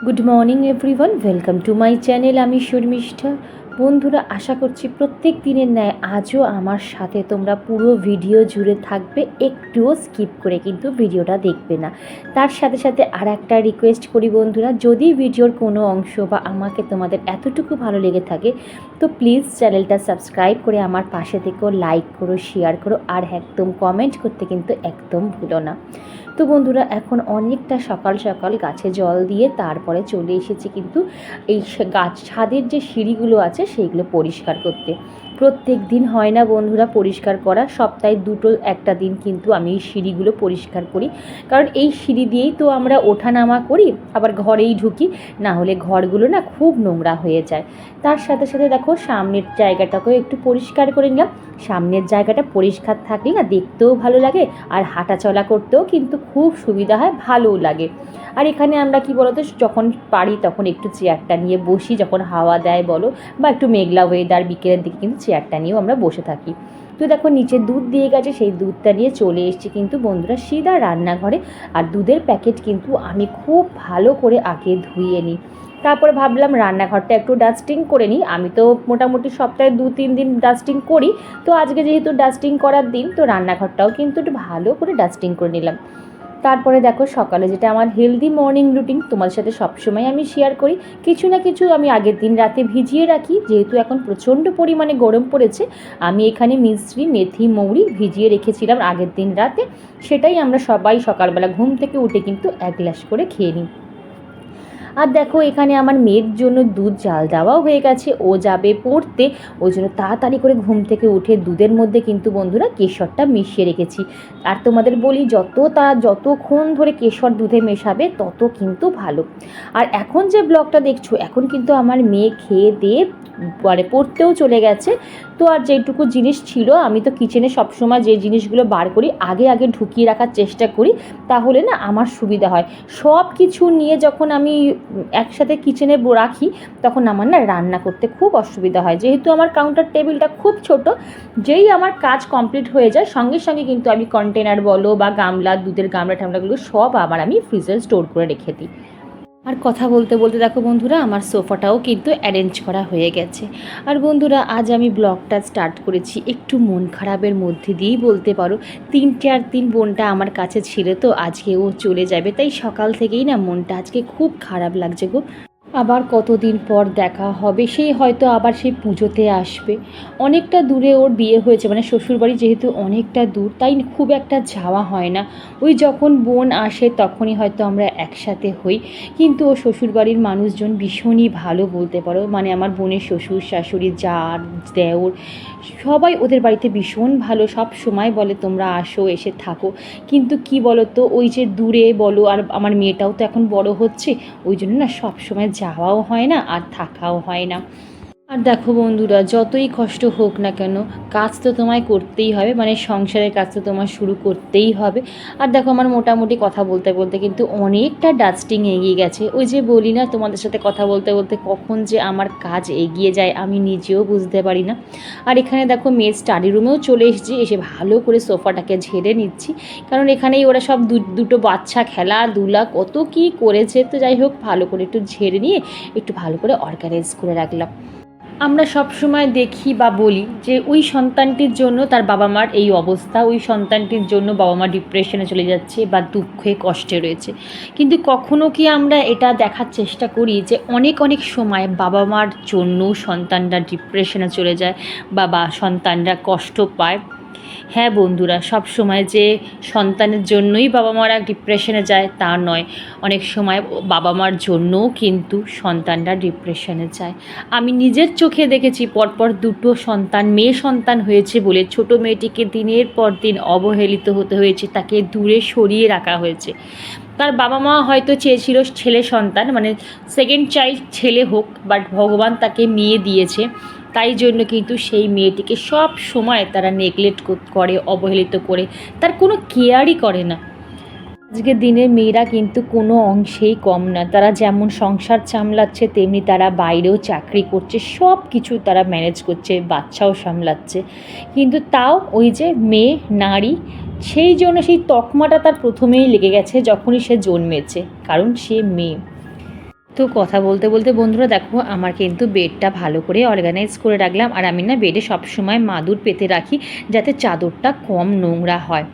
Good morning everyone, welcome to my channel. আমি শর্মিষ্ঠা। বন্ধুরা, আশা করছি প্রত্যেক দিনের ন্যায় আজও আমার সাথে তোমরা পুরো ভিডিও জুড়ে থাকবে, একটুও স্কিপ করে কিন্তু ভিডিওটা দেখবে না। তার সাথে সাথে আর একটা রিকোয়েস্ট করি বন্ধুরা, যদি ভিডিওর কোনো অংশ বা আমাকে তোমাদের এতটুকু ভালো লেগে থাকে তো প্লিজ চ্যানেলটা সাবস্ক্রাইব করে আমার পাশে থেকেও লাইক করো, শেয়ার করো, আর একদম কমেন্ট করতে কিন্তু একদম ভুলো না। তো বন্ধুরা, এখন অনেকটা সকাল সকাল গাছে জল দিয়ে তারপরে চলে এসেছি কিন্তু এই গাছ ছাদের যে সিঁড়িগুলো আছে সেইগুলো পরিষ্কার করতে। প্রত্যেক দিন হয় না বন্ধুরা পরিষ্কার করা, সপ্তাহে দুটো একটা দিন কিন্তু আমি এই সিঁড়িগুলো পরিষ্কার করি। কারণ এই সিঁড়ি দিয়েই তো আমরা ওঠানামা করি, আবার ঘরেই ঢুকি, না হলে ঘরগুলো না খুব নোংরা হয়ে যায়। তার সাথে সাথে দেখো সামনের জায়গাটাকেও একটু পরিষ্কার করে নিলাম। সামনের জায়গাটা পরিষ্কার থাকলে না দেখতেও ভালো লাগে, আর হাঁটাচলা করতেও কিন্তু খুব সুবিধা হয়, ভালোও লাগে। আর এখানে আমরা কি বলতো, যখন পারি তখন একটু চেয়ারটা নিয়ে বসি, যখন হাওয়া দেয় বলো বা একটু মেঘলা ওয়েদার বিকেলের দিকে কিন্তু চেয়ারটা নিয়েও আমরা বসে থাকি। তো দেখো নিচে দুধ দিয়ে গেছে, সেই দুধটা নিয়ে চলে এসেছি কিন্তু বন্ধুরা সিধা রান্নাঘরে। আর দুধের প্যাকেট কিন্তু আমি খুব ভালো করে আগে ধুয়ে নিই। তারপরে ভাবলাম রান্নাঘরটা একটু ডাস্টিং করে নিই। আমি তো মোটামুটি সপ্তাহে 2-3 দিন ডাস্টিং করি, তো আজকে যেহেতু ডাস্টিং করার দিন তো রান্নাঘরটাও কিন্তু একটু ভালো করে ডাস্টিং করে নিলাম। তারপরে দেখো সকালে যেটা আমার হেলদি মর্নিং রুটিন তোমাদের সাথে সবসময় আমি শেয়ার করি, কিছু না কিছু আমি আগের দিন রাতে ভিজিয়ে রাখি। যেহেতু এখন প্রচণ্ড পরিমাণে গরম পড়েছে, আমি এখানে মিশ্রি, মেথি, মৌরি ভিজিয়ে রেখেছিলাম আগের দিন রাতে। সেটাই আমরা সবাই সকালবেলা ঘুম থেকে উঠে কিন্তু 1 গ্লাস করে খেয়ে নিই। আর দেখো এখানে আমার মেয়ের জন্য দুধ জাল দেওয়াও হয়ে গেছে, ও যাবে পড়তে, ওই জন্য তাড়াতাড়ি করে ঘুম থেকে উঠে দুধের মধ্যে কিন্তু বন্ধুরা কেশরটা মিশিয়ে রেখেছি। আর তোমাদের বলি, যতক্ষণ ধরে কেশর দুধে মেশাবে তত কিন্তু ভালো। আর এখন যে ব্লগটা দেখছো, এখন কিন্তু আমার মেয়ে খেয়ে দিয়ে মানে পড়তেও চলে গেছে। তো আর যেটুকু জিনিস ছিল, আমি তো কিচেনে সবসময় যে জিনিসগুলো বার করি আগে আগে ঢুকিয়ে রাখার চেষ্টা করি, তাহলে না আমার সুবিধা হয়। সব কিছু নিয়ে যখন আমি একসাথে কিচেনে রাখি তখন আমার না রান্না করতে খুব অসুবিধা হয়। যেহেতু আমার কাউন্টার টেবিলটা খুব ছোট, যেই আমার কাজ কমপ্লিট হয়ে যায় সঙ্গে সঙ্গে কিন্তু আমি কন্টেনার বলো বা গামলা, দুধের গামলা টামলাগুলো সব আবার আমি ফ্রিজে স্টোর করে রেখে দিই। আর কথা বলতে বলতে দেখো বন্ধুরা আমার সোফাটাও কিন্তু অ্যারেঞ্জ করা হয়ে গেছে। আর বন্ধুরা, আজ আমি ব্লগটা স্টার্ট করেছি একটু মন খারাপের মধ্যে দিয়েই বলতে পারো। 3-4 দিন বোনটা আমার কাছে ছিল, তো আজকে ও চলে যাবে, তাই সকাল থেকেই না মনটা আজকে খুব খারাপ লাগছে গো। আবার কতদিন পর দেখা হবে, সেই হয়তো আবার সেই পুজোতে আসবে। অনেকটা দূরে ওর বিয়ে হয়েছে, মানে শ্বশুরবাড়ি যেহেতু অনেকটা দূর, তাই খুব একটা যাওয়া হয় না। ওই যখন বোন আসে তখনই হয়তো আমরা একসাথে হই। কিন্তু ও শ্বশুরবাড়ির মানুষজন ভীষণই ভালো বলতে পারো, মানে আমার বোনের শ্বশুর শাশুড়ি, জার, দেওর, সবাই ওদের বাড়িতে ভীষণ ভালো। সব সময় বলে তোমরা আসো, এসে থাকো। কিন্তু কি বলো তো, ওই যে দূরে বলো, আর আমার মেয়েটাও তো এখন বড় হচ্ছে, ওই জন্য না সব সময় যাওয়াও হয় না আর থাকাও হয় না। আর দেখো বন্ধুরা, যতই কষ্ট হোক না কেন কাজ তো তোমায় করতেই হবে, মানে সংসারের কাজ তো তোমার শুরু করতেই হবে। আর দেখো আমার মোটামুটি কথা বলতে বলতে কিন্তু অনেকটা ডাস্টিং এগিয়ে গেছে। ওই যে বলি না, তোমাদের সাথে কথা বলতে বলতে কখন যে আমার কাজ এগিয়ে যায় আমি নিজেও বুঝতে পারি না। আর এখানে দেখো মেয়ের স্টাডি রুমেও চলে এসেছি, এসে ভালো করে সোফাটাকে ঝেড়ে নিচ্ছি। কারণ এখানেই ওরা সব দুটো বাচ্চা খেলাধুলা কত কী করেছে, তো যাই হোক ভালো করে একটু ঝেড়ে নিয়ে একটু ভালো করে অর্গানাইজ করে রাখলাম। আমরা সব সময় দেখি বা বলি যে ওই সন্তানটির জন্য তার বাবা মার এই অবস্থা, ওই সন্তানটির জন্য বাবা মা ডিপ্রেশনে চলে যাচ্ছে বা দুঃখে কষ্টে রয়েছে। কিন্তু কখনো কি আমরা এটা দেখার চেষ্টা করি যে অনেক অনেক সময় বাবা মার জন্য সন্তানরা ডিপ্রেশনে চলে যায় বা সন্তানরা কষ্ট পায়? হ্যাঁ বন্ধুরা, সব সময় যে সন্তানের জন্যই বাবা মারা ডিপ্রেশনে যায় তা নয়। অনেক সময় বাবা মার জন্যও কিন্তু সন্তানরা ডিপ্রেশনে যায়। আমি নিজের চোখে দেখেছি, পরপর দুটো সন্তান, মেয়ে সন্তান হয়েছে বলে ছোট মেয়েটিকে দিনের পর দিন অবহেলিত হতে হয়েছে, তাকে দূরে সরিয়ে রাখা হয়েছে। তার বাবা মা হয়তো চেয়েছিল ছেলে সন্তান, মানে সেকেন্ড চাইল্ড ছেলে হোক, বাট ভগবান তাকে মেয়ে দিয়েছে। তাই জন্য কিন্তু সেই মেয়েটিকে সব সময় তারা নেগলেক্ট করে, অবহেলিত করে, তার কোনো কেয়ারই করে না। আজকের দিনের মেয়েরা কিন্তু কোনো অংশেই কম না। তারা যেমন সংসার সামলাচ্ছে তেমনি তারা বাইরেও চাকরি করছে, সব কিছু তারা ম্যানেজ করছে, বাচ্চাও সামলাচ্ছে। কিন্তু তাও ওই যে মেয়ে নারী, সেই জন্য সেই তকমাটা তার প্রথমেই লেগে গেছে যখনই সে জন্মেছে, কারণ সে মেয়ে। তো কথা বলতে বলতে বন্ধুরা দেখো আমার কিন্তু বেডটা ভালো করে অর্গানাইজ করে রাখলাম। আর আমি না বেডে সবসময় মাদুর পেতে রাখি যাতে চাদরটা কম নোংরা হয়।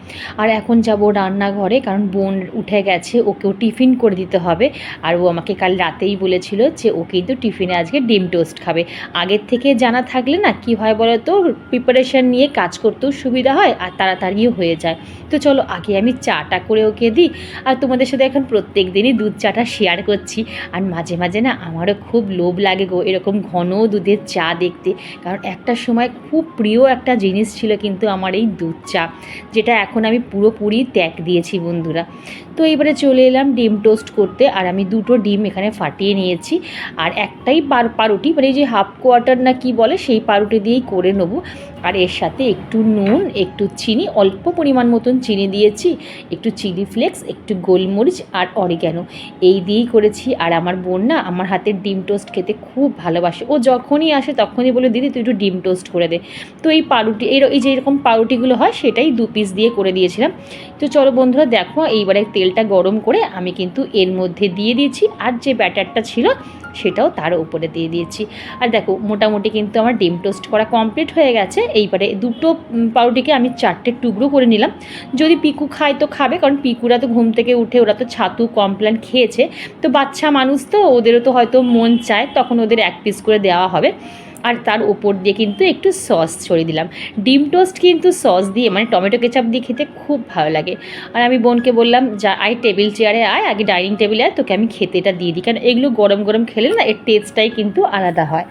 আর এখন যাব রান্নাঘরে, কারণ বোন উঠে গেছে, ওকেও টিফিন করে দিতে হবে। আর ও আমাকে কাল রাতেই বলেছিল যে ও কিন্তু টিফিনে আজকে ডিম টোস্ট খাবে। আগের থেকে জানা থাকলে না কী হয় বলো তো, প্রিপারেশান নিয়ে কাজ করতেও সুবিধা হয় আর তাড়াতাড়িও হয়ে যায়। তো চলো আগে আমি চাটা করে ওকে দিই। আর তোমাদের সাথে এখন প্রত্যেক দিনই দুধ চাটা শেয়ার করছি। আর মাঝে মাঝে না আমারও খুব লোভ লাগে গো এরকম ঘন দুধের চা দেখতে, কারণ একটা সময় খুব প্রিয় একটা জিনিস ছিল কিন্তু আমার এই দুধ চা, যেটা এখন আমি পুরোপুরি ত্যাগ দিয়েছি বন্ধুরা। তো এবারে চলে এলাম ডিম টোস্ট করতে। আর আমি দুটো ডিম এখানে ফাটিয়ে নিয়েছি, আর একটাই পাউরুটি, মানে এই যে হাফ কোয়ার্টার না কি বলে সেই পাউরুটি দিয়েই করে নেবো। আর এর সাথে একটু নুন, একটু চিনি, অল্প পরিমাণ মতন চিনি দিয়েছি, একটু চিলি ফ্লেক্স, একটু গোলমরিচ আর অরিগ্যানো, এই দিয়েই করেছি। আর আমার বোন না আমার হাতের ডিম টোস্ট খেতে খুব ভালোবাসে, ও যখনই আসে তখনই বলে দিদি তুই একটু ডিম টোস্ট করে দে। তো এই পাউরুটি এই যে এরকম পাউরুটিগুলো হয় সেটাই 2 পিস দিয়ে করে দিয়েছিলাম। তো চলো বন্ধুরা দেখো এইবারে তেলটা গরম করে আমি কিন্তু এর মধ্যে দিয়ে দিয়েছি, আর যে ব্যাটারটা ছিল সেটাও তার উপরে দিয়ে দিয়েছি। আর দেখো মোটামুটি কিন্তু আমার ডিম টোস্ট করা কমপ্লিট হয়ে গেছে। এইবারে দুটো পাউরুটিকে আমি 4টে টুকরো করে নিলাম। যদি পিকু খায় তো খাবে, কারণ পিকুরা তো ঘুম থেকে উঠে ওরা তো ছাতু কমপ্লেন খেয়েছে, তো বাচ্চা মানুষ তো ওদেরও তো হয়তো মন চায়, তখন ওদের 1 পিস করে দেওয়া হবে। আর তার ওপর দিয়ে কিন্তু একটু সস ছড়িয়ে দিলাম। ডিম টোস্ট কিন্তু সস দিয়ে মানে টমেটো কেচাপ দিয়ে খেতে খুব ভালো লাগে। আর আমি বোনকে বললাম যা আয় টেবিল চেয়ারে আয়, আগে ডাইনিং টেবিলে আয়, তোকে আমি খেতে এটা দিয়ে দিই, কারণ এগুলো গরম গরম খেলে না এর টেস্টটাই কিন্তু আলাদা হয়।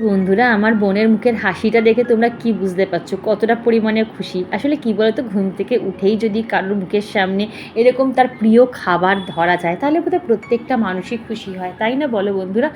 বন্ধুরা আমার বোনের মুখের হাসিটা দেখে তোমরা কি বুঝতে পারছো কতটা পরিমাণে খুশি। আসলে কি বলতো, ঘুম থেকে উঠেই যদি কারোর মুখের সামনে এরকম তার প্রিয় খাবার ধরা যায় তাহলে বোধহয় প্রত্যেকটা মানুষই খুশি হয়, তাই না বলো বন্ধুরা।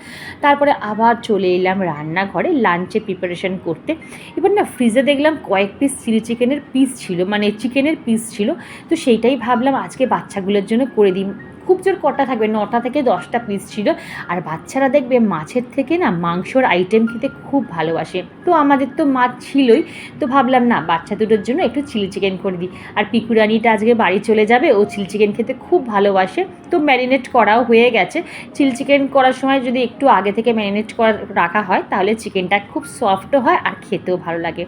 তারপরে আবার চলে এলাম রান্নাঘরে লাঞ্চে প্রিপারেশন করতে। এবার না ফ্রিজে দেখলাম কয়েক পিস চিলি চিকেনের পিস ছিল, মানে চিকেনের পিস ছিল। তো সেইটাই ভাবলাম আজকে বাচ্চাগুলোর জন্য করে দিই। খুব জোর কটা থাকবে, 9টা থেকে 10টা পিস ছিল। আর বাচ্চারা দেখবে মাছের থেকে না মাংসর আইটেম খেতে খুব ভালোবাসে, তো আমাদের তো মাছ ছিলই। তো ভাবলাম না বাচ্চা দুটোর জন্য একটু চিলি চিকেন করে দিই। আর পিকুরানিটা আজকে বাড়ি চলে যাবে, ও চিলি চিকেন খেতে খুব ভালোবাসে, তো ম্যারিনেট করাও হয়ে গেছে। চিলি চিকেন করার সময় যদি একটু আগে থেকে ম্যারিনেট করা রাখা হয় তাহলে চিকেনটা খুব সফটও হয় আর খেতেও ভালো লাগে।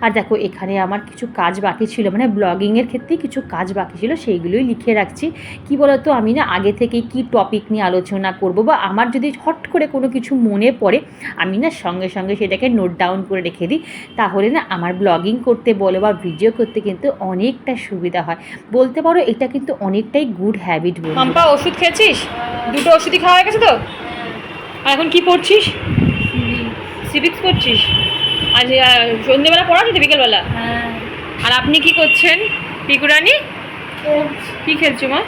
আর দেখো এখানে আমার কিছু কাজ বাকি ছিল, মানে ব্লগিংয়ের ক্ষেত্রে কিছু কাজ বাকি ছিল, সেইগুলোই লিখে রাখছি। কি বলতো আমি না আগে থেকে কি টপিক নিয়ে আলোচনা করব, বা আমার যদি হট করে কোনো কিছু মনে পড়ে আমি না সঙ্গে সঙ্গে সেটাকে নোট ডাউন করে রেখে দিই, তাহলে না আমার ব্লগিং করতে বলো বা ভিডিও করতে কিন্তু অনেকটা সুবিধা হয়। বলতে পারো এটা কিন্তু অনেকটাই গুড হ্যাবিট। পাম্পা ওষুধ খেয়েছিস? দুটো ওষুধই খাওয়া হয়ে গেছে তো? আর এখন কি পড়ছিস? সিভিক্স পড়ছিস? আজ সন্ধ্যেবেলা পড়াচ্ছি তো বিকেলবেলা? আর আপনি কি করছেন পিকুরানি? কি খেলছো মা?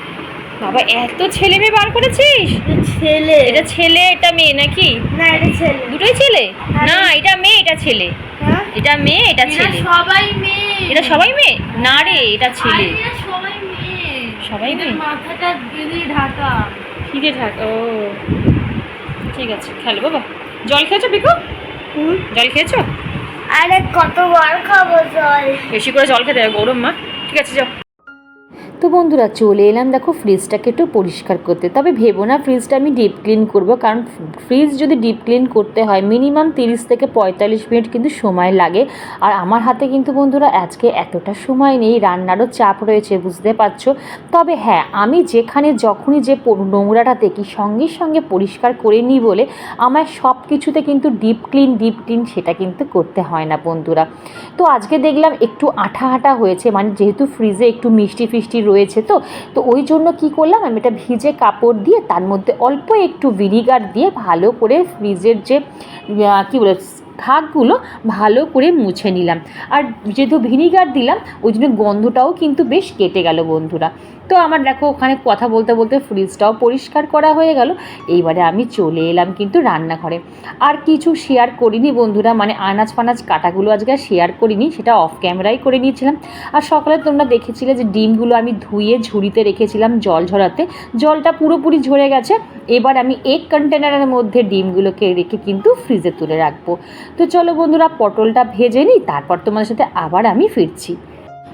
বাবা এত ছেলে মেয়ে বার করেছিস? ছেলে। এটা ছেলে এটা মেয়ে নাকি? না এটা ছেলে। দুটোই ছেলে? না এটা মেয়ে এটা ছেলে। হ্যাঁ? এটা মেয়ে এটা ছেলে। সবাই মেয়ে। এটা সবাই মেয়ে? না রে এটা ছেলে। আরে সবাই মেয়ে। সবাই এদের মেয়ে? মাথাটা দিদি ঢাকা। ঠিক আছে থাক। ও ঠিক আছে খেলো বাবা। জল খেয়েছো পিকু? জল খেয়েছো? আরে কতবার খাবো জল? বেশি করে জল খেতে হবে, গরম মা। ঠিক আছে যাও। তো বন্ধুরা চলে এলাম দেখো ফ্রিজটাকে একটু পরিষ্কার করতে। তবে ভেবো না ফ্রিজটা আমি ডিপ ক্লিন করব, কারণ ফ্রিজ যদি ডিপ ক্লিন করতে হয় মিনিমাম 30 থেকে 45 মিনিট কিন্তু সময় লাগে। আর আমার হাতে কিন্তু বন্ধুরা আজকে এতটা সময় নেই, রান্নারও চাপ রয়েছে বুঝতে পারছো। তবে হ্যাঁ আমি যেখানে যখনই যে নোংরাটা দেখি সঙ্গে সঙ্গে পরিষ্কার করে নিই বলে আমার সব কিছুতে কিন্তু ডিপ ক্লিন সেটা কিন্তু করতে হয় না বন্ধুরা। তো আজকে দেখলাম একটু আঠা আঠা হয়েছে, মানে যেহেতু ফ্রিজে একটু মিষ্টি ফিষ্টি রয়েছে তো ওই জন্য কী করলাম আমি এটা ভিজে কাপড় দিয়ে তার মধ্যে অল্প একটু ভিনিগার দিয়ে ভালো করে ফ্রিজের যে কী বলে থাকগুলো ভালো করে মুছে নিলাম। আর যেহেতু ভিনিগার দিলাম ওই জন্য গন্ধটাও কিন্তু বেশ কেটে গেল বন্ধুরা। তো আমার দেখো ওখানে কথা বলতে বলতে ফ্রিজটাও পরিষ্কার করা হয়ে গেল। এইবারে আমি চলে এলাম কিন্তু রান্নাঘরে। আর কিছু শেয়ার করিনি বন্ধুরা, মানে আনাজ ফানাজ কাটাগুলো আজকে শেয়ার করিনি, সেটা অফ ক্যামেরাই করে নিয়েছিলাম। আর সকালে তোমরা দেখেছিলে যে ডিমগুলো আমি ধুয়ে ঝুড়িতে রেখেছিলাম জল ঝরাতে, জলটা পুরোপুরি ঝরে গেছে। এবার আমি এক কন্টেনারের মধ্যে ডিমগুলোকে রেখে কিন্তু ফ্রিজে তুলে রাখবো। তো চলো বন্ধুরা পটলটা ভেজে নিই, তারপর তোমাদের সাথে আবার আমি ফিরছি।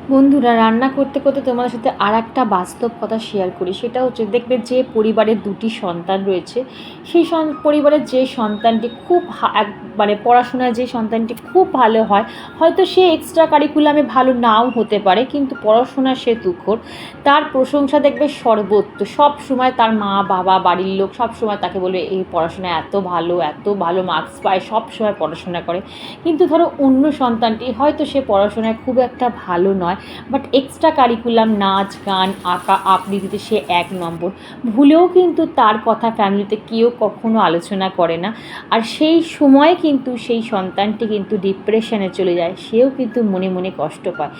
বন্ধুরা, রান্না করতে করতে তোমাদের সাথে আর একটা বাস্তব কথা শেয়ার করি। সেটা হচ্ছে, দেখবে যে পরিবারের দুটি সন্তান রয়েছে, সেই পরিবারের যে সন্তানটি খুব মানে পড়াশোনায় যে সন্তানটি খুব ভালো হয়, হয়তো সে এক্সট্রা কারিকুলামে ভালো নাও হতে পারে, কিন্তু পড়াশোনা সে তুখোড়, তার প্রশংসা দেখবে সর্বত্র। সব সময় তার মা বাবা বাড়ির লোক সব সময় তাকে বলবে এই পড়াশোনায় এত ভালো মার্কস পায়, সব সময় পড়াশোনা করে। কিন্তু ধরো অন্য সন্তানটি হয়তো সে পড়াশোনায় খুব একটা ভালো নয়, বাট এক্সট্রা কারিকুলাম নাচ গান আঁকা আবৃত্তিতে সে 1 নম্বর, ভুলেও কিন্তু তার কথা ফ্যামিলিতে কেউ কখনো আলোচনা করে না। আর সেই সময় কিন্তু সেই সন্তানটি কিন্তু ডিপ্রেশনে চলে যায়, সেও কিন্তু মনে মনে কষ্ট পায়।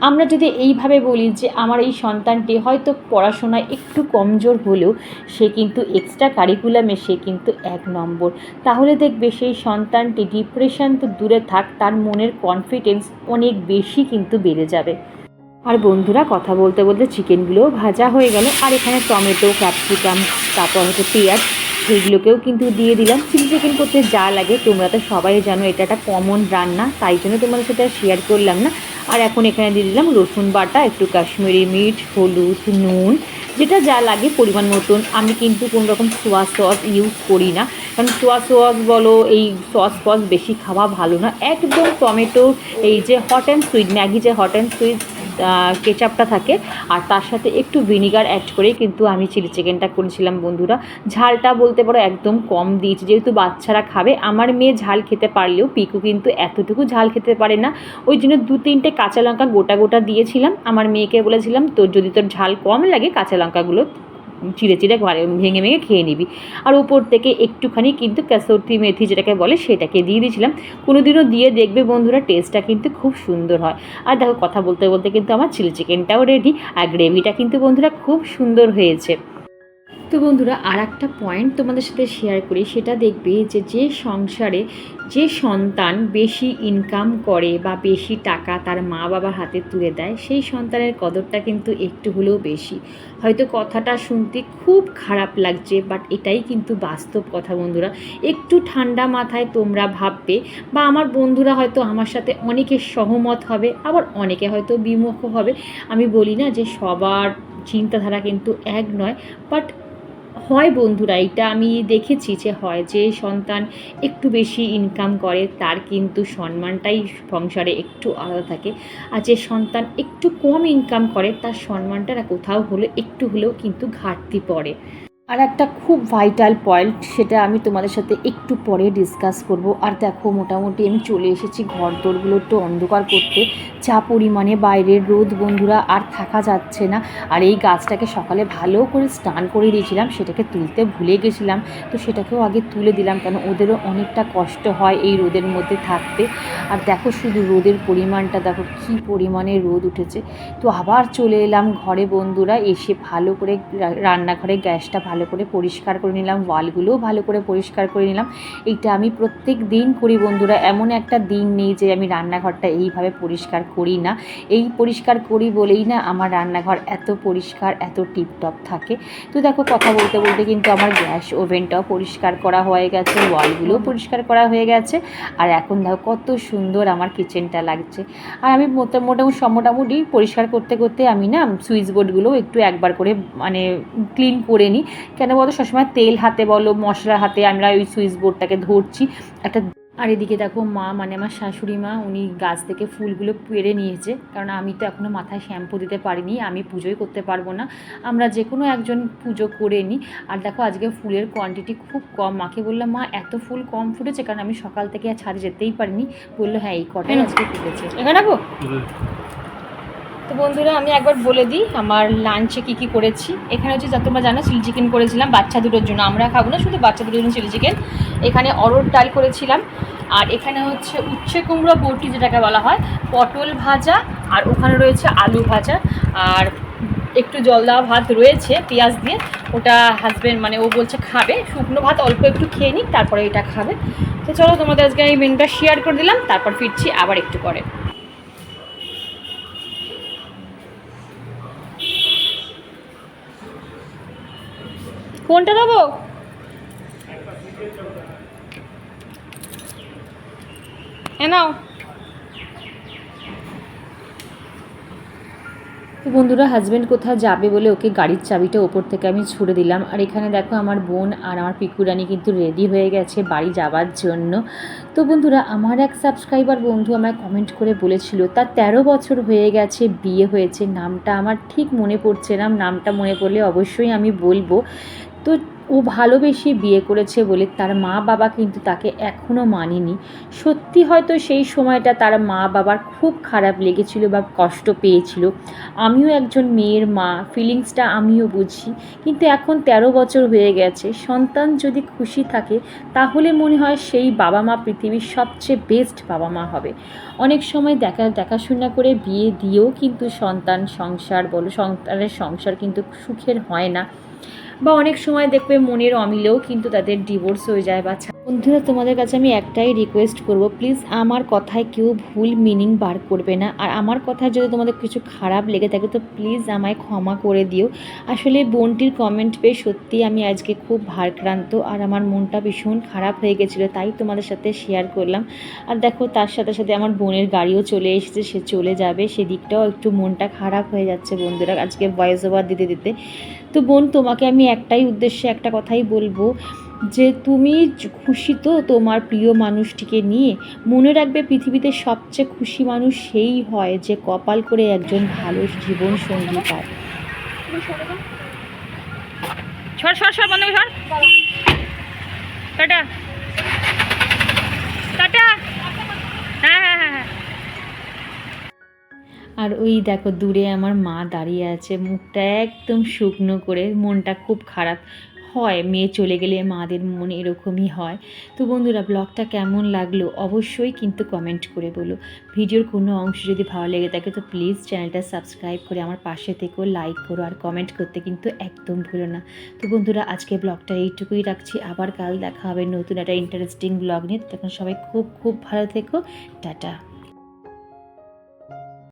আমরা যদি এইভাবে বলি যে আমার এই সন্তানটি হয়তো পড়াশোনায় একটু কমজোর হলেও সে কিন্তু এক্সট্রা কারিকুলামে সে কিন্তু 1 নম্বর, তাহলে দেখবে সেই সন্তানটি ডিপ্রেশন তো দূরে থাক, তার মনের কনফিডেন্স অনেক বেশি কিন্তু বেড়ে যাবে। আর বন্ধুরা, কথা বলতে বলতে চিকেনগুলোও ভাজা হয়ে গেল, আর এখানে টমেটো ক্যাপসিকাম তারপর হচ্ছে পেঁয়াজ সেইগুলোকেও কিন্তু দিয়ে দিলাম। চিলি চিকেন করতে যা লাগে তোমরা তো সবাই জানো, এটা একটা কমন রান্না, তাই জন্য তোমাদের সাথে শেয়ার করলাম না। আর এখন এখানে দিয়ে দিলাম রসুন বাটা, একটু কাশ্মীরি মির্চ, হলুদ, নুন, যেটা যা লাগে পরিমাণ মতন। আমি কিন্তু কোনো রকম সোয়া সস ইউজ করি না, কারণ সোয়া সস বলো এই সস ফস বেশি খাওয়া ভালো না। একদম টমেটো, এই যে হট অ্যান্ড সুইট ম্যাগি যে হট অ্যান্ড সুইট কেচাপটা থাকে, আর তার সাথে একটু ভিনিগার অ্যাড করে কিন্তু আমি চিলি চিকেনটা করেছিলাম। বন্ধুরা, ঝালটা বলতে পারো একদম কম দিয়েছি, যেহেতু বাচ্চারা খাবে। আমার মেয়ে ঝাল খেতে পারলেও পিকু কিন্তু এতটুকু ঝাল খেতে পারে না, ওই জন্য 2-3টে কাঁচা লঙ্কা গোটা গোটা দিয়েছিলাম। আমার মেয়েকে বলেছিলাম তোর যদি তোর ঝাল কম লাগে কাঁচা লঙ্কাগুলো চিড়ে চিড়ে ভেঙে ভেঙে খেয়ে নিবি। আর উপর থেকে একটুখানি কিন্তু কাসুরি মেথি যেটাকে বলে সেটাকে দিয়ে দিয়েছিলাম। কোনো দিনও দিয়ে দেখবে বন্ধুরা, টেস্টটা কিন্তু খুব সুন্দর হয়। আর দেখো, কথা বলতে বলতে কিন্তু আমার চিলি চিকেনটাও রেডি, আর গ্রেভিটা কিন্তু বন্ধুরা খুব সুন্দর হয়েছে। তো বন্ধুরা, আর একটা পয়েন্ট তোমাদের সাথে শেয়ার করি, সেটা দেখবে যে সংসারে যে সন্তান বেশি ইনকাম করে বা বেশি টাকা তার মা বাবার হাতে তুলে দেয়, সেই সন্তানের কদরটা কিন্তু একটু হলেও বেশি। হয়তো কথাটা শুনতে খুব খারাপ লাগছে, বাট এটাই কিন্তু বাস্তব কথা বন্ধুরা। একটু ঠান্ডা মাথায় তোমরা ভাববে, বা আমার বন্ধুরা হয়তো আমার সাথে অনেকে সহমত হবে, আবার অনেকে হয়তো বিমুখও হবে। আমি বলি না যে সবার চিন্তাধারা কিন্তু এক নয়, বাট হয় বন্ধুরা, এটা আমি দেখেছি যে হয়, যে সন্তান একটু বেশি ইনকাম করে তার কিন্তু সম্মানটাই সংসারে একটু আলাদা থাকে, আর যে সন্তান একটু কম ইনকাম করে তার সম্মানটা কোথাও হলে একটু হলেও কিন্তু ঘাটতি পড়ে। আর একটা খুব ভাইটাল পয়েন্ট, সেটা আমি তোমাদের সাথে একটু পরে ডিসকাস করব। আর দেখো, মোটামুটি আমি চলে এসেছি ঘর দোরগুলো একটু অন্ধকার করতে। যা পরিমাণে বাইরের রোদ বন্ধুরা, আর থাকা যাচ্ছে না। আর এই গাছটাকে সকালে ভালো করে স্নান করে দিয়েছিলাম, সেটাকে তুলতে ভুলে গেছিলাম, তো সেটাকেও আগে তুলে দিলাম, কেন ওদেরও অনেকটা কষ্ট হয় এই রোদের মধ্যে থাকতে। আর দেখো শুধু রোদের পরিমাণটা দেখো, কী পরিমাণে রোদ উঠেছে। তো আবার চলে এলাম ঘরে বন্ধুরা, এসে ভালো করে রান্নাঘরে গ্যাসটা ভালো করে পরিষ্কার করে নিলাম, ওয়ালগুলোও ভালো করে পরিষ্কার করে নিলাম। এইটা আমি প্রত্যেক দিন করি বন্ধুরা, এমন একটা দিন নেই যে আমি রান্নাঘরটা এইভাবে পরিষ্কার করি না। এই পরিষ্কার করি বলেই না আমার রান্নাঘর এত পরিষ্কার, এত টিপটপ থাকে। তো দেখো, কথা বলতে বলতে কিন্তু আমার গ্যাস ওভেনটাও পরিষ্কার করা হয়ে গেছে, ওয়ালগুলোও পরিষ্কার করা হয়ে গেছে। আর এখন দেখো কত সুন্দর আমার কিচেনটা লাগছে। আর আমি মোটামুটি পরিষ্কার করতে করতে আমি না সুইচ বোর্ডগুলো একটু একবার করে মানে ক্লিন করে নিই। কেন বলো, সবসময় তেল হাতে বলো মশলা হাতে আমরা ওই সুইচ বোর্ডটাকে ধরছি একটা। আর এদিকে দেখো মা, মানে আমার শাশুড়ি মা, উনি গাছ থেকে ফুলগুলো পেড়ে নিয়েছে, কারণ আমি তো এখনও মাথায় শ্যাম্পু দিতে পারিনি, আমি পুজোই করতে পারবো না। আমরা যে কোনো একজন পুজো করে নিই। আর দেখো আজকে ফুলের কোয়ান্টিটি খুব কম। মাকে বললাম মা এত ফুল কম ফুটেছে, কারণ আমি সকাল থেকে আর ছাদে যেতেই পারিনি। বললো হ্যাঁ এই কটাই আজকে ফুটেছে। এখানে রাখবো। তো বন্ধুরা, আমি একবার বলে দিই আমার লাঞ্চে কী কী করেছি। এখানে হচ্ছে, যা তোমরা জানো, চিলি চিকেন করেছিলাম বাচ্চা দুটোর জন্য, আমরা খাবো না, শুধু বাচ্চা দুটোর জন্য চিলি চিকেন। এখানে অরহর ডাল করেছিলাম, আর এখানে হচ্ছে উচ্ছে কুমড়ো বটি যেটাকে বলা হয়, পটল ভাজা, আর ওখানে রয়েছে আলু ভাজা, আর একটু জল দেওয়া ভাত রয়েছে পেঁয়াজ দিয়ে। ওটা হাজব্যান্ড মানে ও বলছে খাবে, শুকনো ভাত অল্প একটু খেয়ে নিক, তারপরে এটা খাবে। তো চলো, তোমাদের আজকে এই মেনুটা শেয়ার করে দিলাম, তারপর ফিরছি আবার একটু পরে। কোনটা দেবো? নাও। তো বন্ধুরা হাজব্যান্ড কোথাও যাবে বলে ওকে গাড়ির চাবিটা ওপর থেকে আমি ছুড়ে দিলাম। আর এখানে দেখো আমার বোন আর আমার পিকুরানি কিন্তু রেডি হয়ে গেছে বাড়ি যাওয়ার জন্য। তো বন্ধুরা আমার এক সাবস্ক্রাইবার বন্ধু আমায় কমেন্ট করে বলেছিল তার 13 বছর হয়ে গেছে বিয়ে হয়েছে, নামটা আমার ঠিক মনে পড়ছে না, নামটা মনে পড়লে অবশ্যই আমি বলবো। তো ও ভালোবেসে বিয়ে করেছে বলে তার মা বাবা কিন্তু তাকে এখনও মানেনি। সত্যি হয়তো সেই সময়টা তার মা বাবার খুব খারাপ লেগেছিল বা কষ্ট পেয়েছিল। আমিও একজন মেয়ের মা, ফিলিংসটা আমিও বুঝি। কিন্তু এখন 13 বছর হয়ে গেছে, সন্তান যদি খুশি থাকে তাহলে মনে হয় সেই বাবা মা পৃথিবীর সবচেয়ে বেস্ট বাবা মা হবে। অনেক সময় দেখাশোনা করে বিয়ে দিয়েও কিন্তু সন্তানের সংসার কিন্তু সুখের হয় না, বা অনেক সময় দেখবে মনের অমিলেও কিন্তু তাদের ডিভোর্স হয়ে যায়। বা বন্ধুরা তোমাদের কাছে আমি একটাই রিকোয়েস্ট করব, প্লিজ আমার কথায় কেউ ভুল মিনিং বার করবে না। আর আমার কথায় যদি তোমাদের কিছু খারাপ লেগে থাকে তো প্লিজ আমায় ক্ষমা করে দিও। আসলে বোনটির কমেন্ট পেয়ে সত্যি আমি আজকে খুব ভারাক্রান্ত আর আমার মনটা ভীষণ খারাপ হয়ে গেছিলো, তাই তোমাদের সাথে শেয়ার করলাম। আর দেখো তার সাথে সাথে আমার বোনের গাড়িও চলে এসেছে, সে চলে যাবে, সেদিকটাও একটু মনটা খারাপ হয়ে যাচ্ছে বন্ধুরা আজকে ভয়েস ওভার দিতে দিতে। তো বোন তোমাকে আমি একটাই উদ্দেশ্যে একটা কথাই বলবো, যে তুমি খুশি তো তোমার প্রিয় মানুষটিকে নিয়ে? মনে রাখবে পৃথিবীতে সবচেয়ে খুশি মানুষ সেই হয় যে কপাল করে একজন ভালো জীবন সঙ্গী পায়। সর সর সর, বন্ধ কর, সর। Tata tata. হ্যাঁ হ্যাঁ হ্যাঁ হ্যাঁ। আর ওই দেখো দূরে আমার মা দাঁড়িয়ে আছে, মুখটা একদম শুকনো করে, মনটা খুব খারাপ হয়, মেয়ে চলে গেলে মাদের মন এরকমই হয়। তো বন্ধুরা ব্লগটা কেমন লাগলো অবশ্যই কিন্তু কমেন্ট করে বলো। ভিডিওর কোনো অংশ যদি ভালো লেগে থাকে তো প্লিজ চ্যানেলটা সাবস্ক্রাইব করে আমার পাশে থেকেও লাইক করো, আর কমেন্ট করতে কিন্তু একদম ভুলো না। তো বন্ধুরা আজকে ব্লগটা এইটুকুই রাখছি, আবার কাল দেখা হবে নতুন একটা ইন্টারেস্টিং ব্লগ নিয়ে। তখন সবাই খুব খুব ভালো থেকো, টাটা।